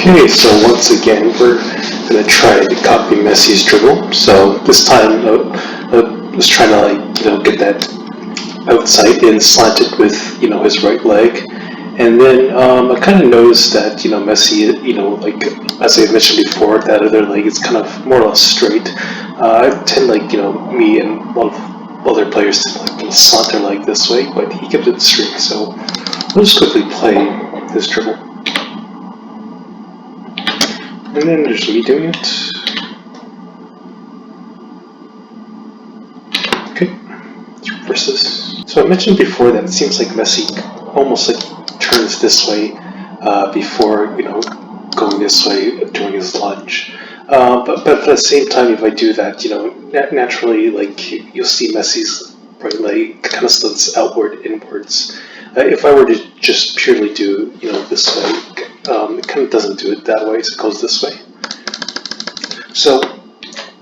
Okay, so once again, we're gonna try to copy Messi's dribble. So this time, I was trying to get that outside in slanted with his right leg, and then I kind of noticed that Messi, like as I mentioned before, that other leg is kind of more or less straight. I tend me and a lot of other players to slant their leg this way, but he kept it straight. So I'll just quickly play this dribble. And then there's me doing it. Okay, let's reverse this. So I mentioned before that it seems like Messi almost turns this way before going this way during his lunge. But at the same time, if I do that, naturally you'll see Messi's right leg kind of slants outward, inwards. If I were to just purely do this way, it kind of doesn't do it that way. So it goes this way. So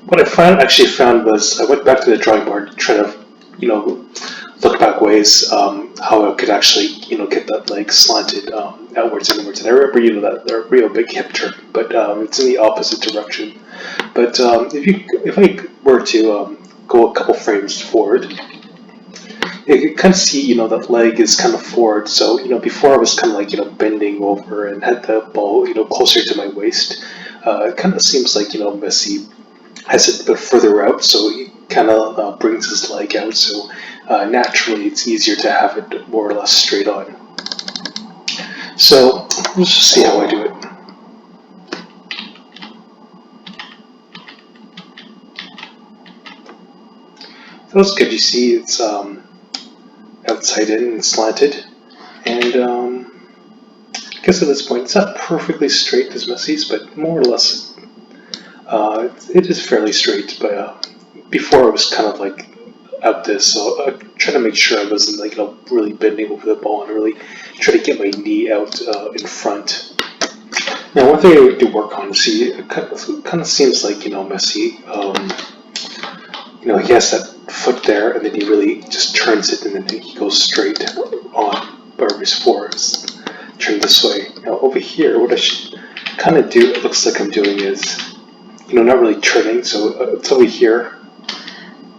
what I actually found was I went back to the drawing board to try to look back ways how I could actually get that leg slanted outwards and inwards. And I remember that real big hip turn, but it's in the opposite direction. But if I were to go a couple frames forward, you can kind of see that leg is kind of forward. So before I was kind of bending over and had the ball closer to my waist. It kind of seems like Messi has it a bit further out, so he kind of brings his leg out. So naturally, it's easier to have it more or less straight on. So let's just see how I do it. So that's good. You see, it's outside in and slanted, and I guess at this point it's not perfectly straight as Messi's, but more or less it is fairly straight. But before I was kind of out this, so I try to make sure I wasn't really bending over the ball and really try to get my knee out in front. Now one thing I do work on, see, it kind of seems like Messi, he has that foot there, and then he really just turns it, and then he goes straight on wherever his floor is. Turn this way. Now over here, what I should kind of do, it looks like I'm doing is, not really turning, so it's over here,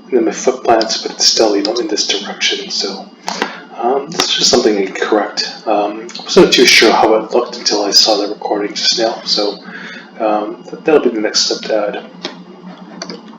and then my foot plants, but it's still, in this direction. So this is just something I can correct. I wasn't too sure how it looked until I saw the recording just now. So that'll be the next step to add.